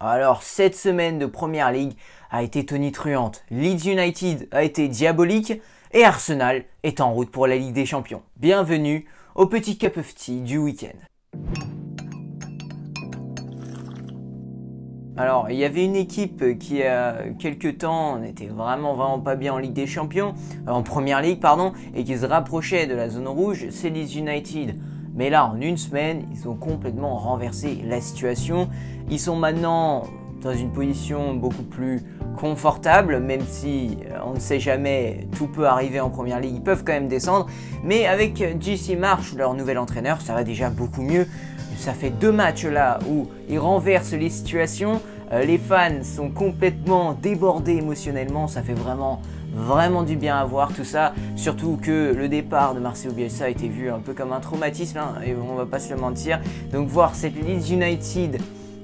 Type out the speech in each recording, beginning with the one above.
Alors, cette semaine de Première Ligue a été tonitruante. Leeds United a été diabolique et Arsenal est en route pour la Ligue des Champions. Bienvenue au petit cup of tea du week-end. Alors, il y avait une équipe qui, quelques temps, n'était vraiment pas bien en Ligue des Champions, en Première Ligue, pardon, et qui se rapprochait de la zone rouge, c'est Leeds United. Mais là, en une semaine, ils ont complètement renversé la situation. Ils sont maintenant dans une position beaucoup plus confortable, même si on ne sait jamais, tout peut arriver en Première Ligue, ils peuvent quand même descendre. Mais avec Jesse Marsch, leur nouvel entraîneur, ça va déjà beaucoup mieux. Ça fait 2 matchs là où ils renversent les situations. Les fans sont complètement débordés émotionnellement. Ça fait vraiment du bien à voir tout ça. Surtout que le départ de Marcelo Bielsa a été vu un peu comme un traumatisme, hein, et on va pas se le mentir. Donc voir cette Leeds United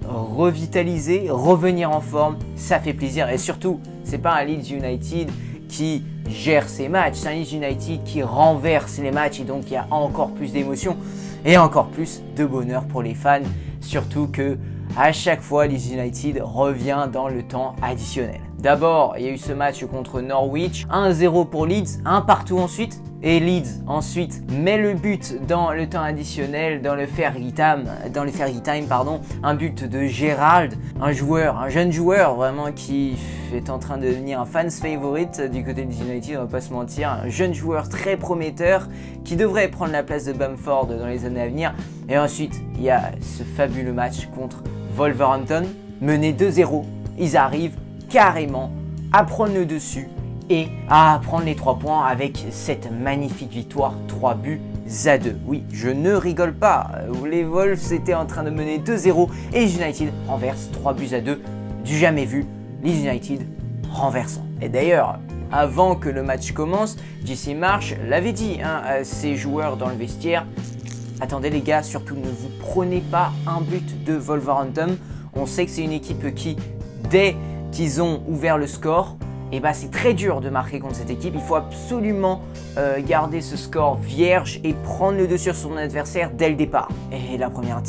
revitaliser, revenir en forme, ça fait plaisir. Et surtout, c'est pas un Leeds United qui gère ses matchs, c'est un Leeds United qui renverse les matchs et donc il y a encore plus d'émotion et encore plus de bonheur pour les fans. Surtout que à chaque fois, Leeds United revient dans le temps additionnel. D'abord, il y a eu ce match contre Norwich, 1-0 pour Leeds, 1 partout ensuite. Et Leeds ensuite met le but dans le temps additionnel, dans le Fergie Time, un but de Gerrard, un jeune joueur vraiment qui est en train de devenir un fans favorite du côté de United, on va pas se mentir, un jeune joueur très prometteur qui devrait prendre la place de Bamford dans les années à venir. Et ensuite, il y a ce fabuleux match contre Wolverhampton, mené 2-0, ils arrivent carrément à prendre le dessus et à prendre les 3 points avec cette magnifique victoire 3-2. Oui, je ne rigole pas, les Wolves étaient en train de mener 2-0 et United renverse 3-2, du jamais vu, les United renversant. Et d'ailleurs, avant que le match commence, Jesse Marsch l'avait dit à ses joueurs dans le vestiaire: attendez les gars, surtout ne vous prenez pas un but de Wolverhampton. On sait que c'est une équipe qui, dès qu'ils ont ouvert le score, c'est très dur de marquer contre cette équipe. Il faut absolument garder ce score vierge et prendre le dessus sur son adversaire dès le départ. Et la première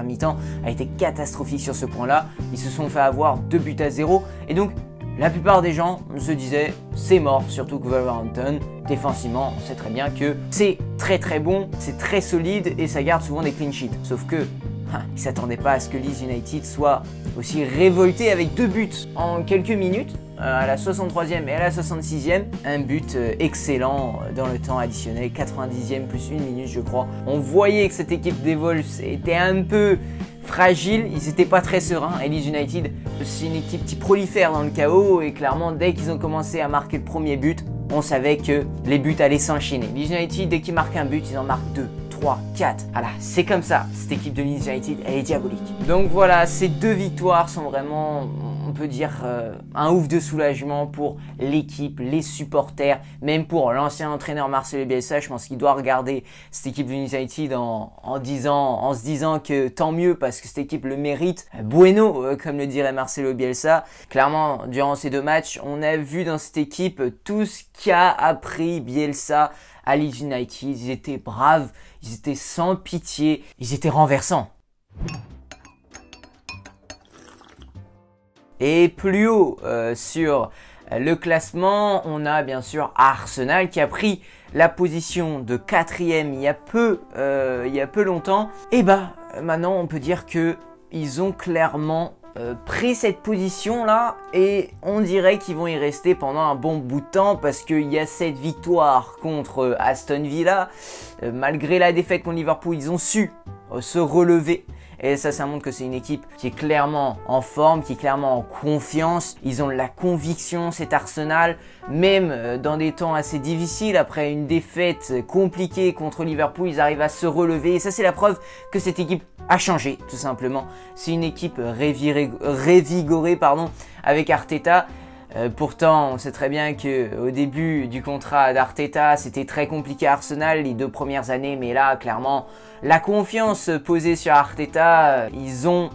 mi-temps a été catastrophique sur ce point-là. Ils se sont fait avoir 2-0. Et donc, la plupart des gens se disaient c'est mort, surtout que Wolverhampton, défensivement, on sait très bien que c'est très bon, c'est très solide et ça garde souvent des clean sheets. Sauf que ils ne s'attendaient pas à ce que Leeds United soit aussi révolté avec 2 buts en quelques minutes, à la 63e et à la 66e. Un but excellent dans le temps additionnel, 90e plus 1 minute je crois. On voyait que cette équipe des Wolves était un peu fragile, ils n'étaient pas très sereins. Et Leeds United, c'est une équipe qui prolifère dans le chaos et clairement dès qu'ils ont commencé à marquer le premier but, on savait que les buts allaient s'enchaîner. Leeds United, dès qu'ils marquent un but, ils en marquent 2. 3, 4. Voilà, c'est comme ça. Cette équipe de Leeds United, elle est diabolique. Donc voilà, ces 2 victoires sont vraiment, on peut dire, un ouf de soulagement pour l'équipe, les supporters, même pour l'ancien entraîneur Marcelo Bielsa. Je pense qu'il doit regarder cette équipe de Leeds United en se disant que tant mieux parce que cette équipe le mérite. Bueno, comme le dirait Marcelo Bielsa. Clairement, durant ces 2 matchs, on a vu dans cette équipe tout ce qu'a appris Bielsa à Leeds United. Ils étaient braves, ils étaient sans pitié, ils étaient renversants. Et plus haut sur le classement, on a bien sûr Arsenal qui a pris la position de 4e il y a peu longtemps. Et maintenant on peut dire que ils ont clairement pris cette position là et on dirait qu'ils vont y rester pendant un bon bout de temps parce qu'il y a cette victoire contre Aston Villa. Malgré la défaite contre Liverpool, ils ont su se relever. Et ça montre que c'est une équipe qui est clairement en forme, qui est clairement en confiance. Ils ont de la conviction, cet Arsenal, même dans des temps assez difficiles. Après une défaite compliquée contre Liverpool, ils arrivent à se relever. Et ça, c'est la preuve que cette équipe a changé, tout simplement. C'est une équipe révigorée avec Arteta. Pourtant, on sait très bien qu'au début du contrat d'Arteta, c'était très compliqué à Arsenal les 2 premières années. Mais là, clairement, la confiance posée sur Arteta, ils ont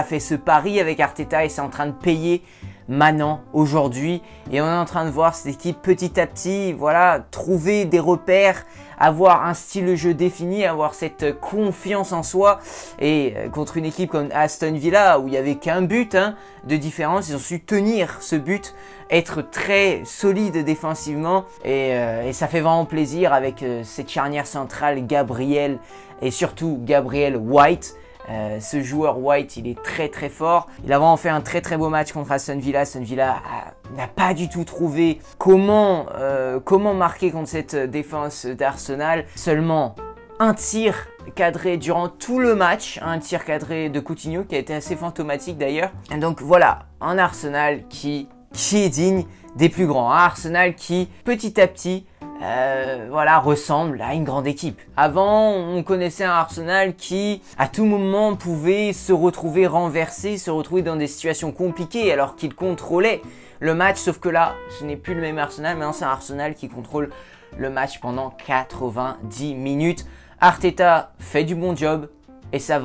fait ce pari avec Arteta et c'est en train de payer maintenant, aujourd'hui. Et on est en train de voir cette équipe petit à petit, trouver des repères, avoir un style de jeu défini, avoir cette confiance en soi. Et contre une équipe comme Aston Villa où il n'y avait qu'un but de différence, ils ont su tenir ce but, être très solide défensivement et ça fait vraiment plaisir avec cette charnière centrale Gabriel et surtout Gabriel White. Ce joueur White, il est très très fort. Il a vraiment fait un très très beau match contre Aston Villa. Aston Villa n'a pas du tout trouvé comment marquer contre cette défense d'Arsenal. Seulement un tir cadré durant tout le match, un tir cadré de Coutinho qui a été assez fantomatique d'ailleurs. Donc voilà, un Arsenal qui est digne des plus grands. Un Arsenal qui petit à petit voilà, ressemble à une grande équipe. Avant, on connaissait un Arsenal qui, à tout moment, pouvait se retrouver renversé, se retrouver dans des situations compliquées alors qu'il contrôlait le match. Sauf que là, ce n'est plus le même Arsenal, maintenant c'est un Arsenal qui contrôle le match pendant 90 minutes. Arteta fait du bon job. Et ça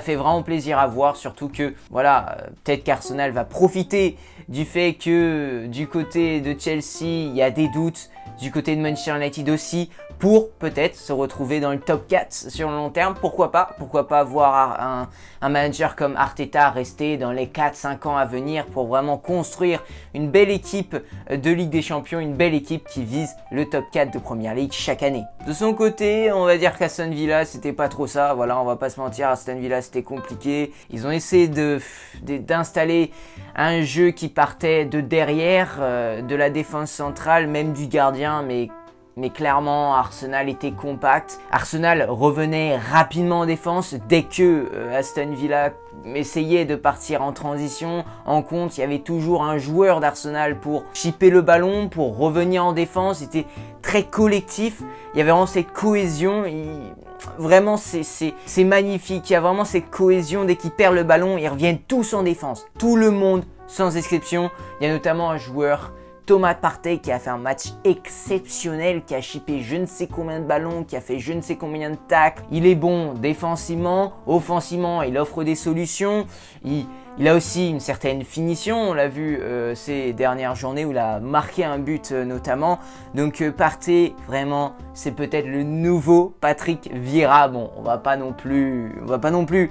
fait vraiment plaisir à voir, surtout que, voilà, peut-être qu'Arsenal va profiter du fait que du côté de Chelsea, il y a des doutes, du côté de Manchester United aussi, pour peut-être se retrouver dans le top 4 sur le long terme. Pourquoi pas voir un manager comme Arteta rester dans les 4-5 ans à venir pour vraiment construire une belle équipe de Ligue des Champions, une belle équipe qui vise le top 4 de Premier League chaque année. De son côté, on va dire qu'Aston Villa, c'était pas trop ça. Voilà, on va pas se mentir, Aston Villa, c'était compliqué. Ils ont essayé d'installer un jeu qui partait de derrière, de la défense centrale, même du gardien, mais clairement, Arsenal était compact. Arsenal revenait rapidement en défense dès que Aston Villa essayait de partir en transition. En contre, il y avait toujours un joueur d'Arsenal pour chipper le ballon, pour revenir en défense. C'était très collectif. Il y avait vraiment cette cohésion. Vraiment, c'est magnifique. Il y a vraiment cette cohésion. Dès qu'ils perdent le ballon, ils reviennent tous en défense. Tout le monde, sans exception. Il y a notamment un joueur, Thomas Partey, qui a fait un match exceptionnel, qui a chippé je ne sais combien de ballons, qui a fait je ne sais combien de tacles. Il est bon défensivement, offensivement, il offre des solutions. Il a aussi une certaine finition, on l'a vu ces dernières journées où il a marqué un but notamment. Donc Partey, vraiment, c'est peut-être le nouveau Patrick Vieira. Bon, on va pas non plus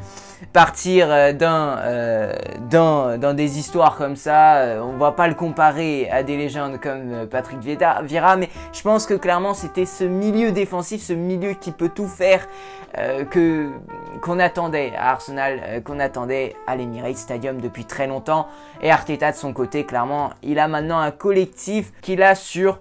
partir dans des histoires comme ça. On va pas le comparer à des légendes comme Patrick Vieira, mais je pense que clairement c'était ce milieu défensif, ce milieu qui peut tout faire qu'on attendait à Arsenal, qu'on attendait à l'Emirates Stadium depuis très longtemps. Et Arteta de son côté, clairement, il a maintenant un collectif qu'il a sur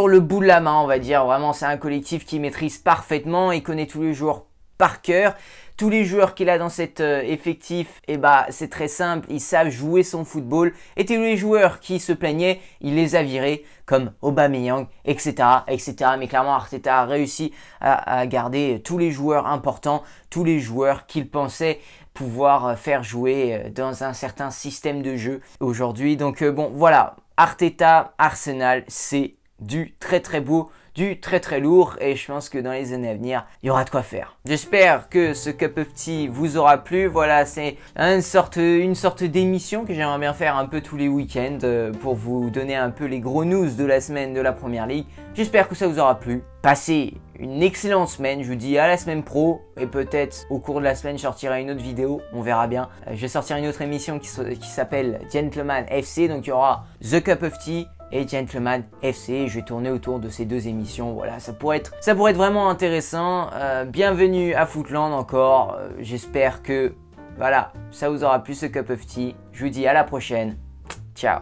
le bout de la main, on va dire. Vraiment, c'est un collectif qui maîtrise parfaitement, il connaît tous les joueurs par cœur. Tous les joueurs qu'il a dans cet effectif, c'est très simple, ils savent jouer son football. Et tous les joueurs qui se plaignaient, il les a virés, comme Aubameyang, etc., etc. Mais clairement, Arteta a réussi à garder tous les joueurs importants, tous les joueurs qu'il pensait pouvoir faire jouer dans un certain système de jeu aujourd'hui. Donc bon, voilà, Arteta, Arsenal, c'est du très très beau, du très très lourd, et je pense que dans les années à venir, il y aura de quoi faire. J'espère que ce Cup of Tea vous aura plu. Voilà, c'est une sorte d'émission que j'aimerais bien faire un peu tous les week-ends pour vous donner un peu les gros news de la semaine de la Première Ligue. J'espère que ça vous aura plu. Passez une excellente semaine, je vous dis à la semaine pro, et peut-être au cours de la semaine je sortirai une autre vidéo, on verra bien. Je vais sortir une autre émission qui s'appelle Gentleman FC, donc il y aura The Cup of Tea et Gentleman FC. Je vais tourner autour de ces deux émissions. Voilà, ça pourrait être vraiment intéressant. Bienvenue à Footland encore. J'espère que voilà, ça vous aura plu ce Cup of Tea. Je vous dis à la prochaine. Ciao.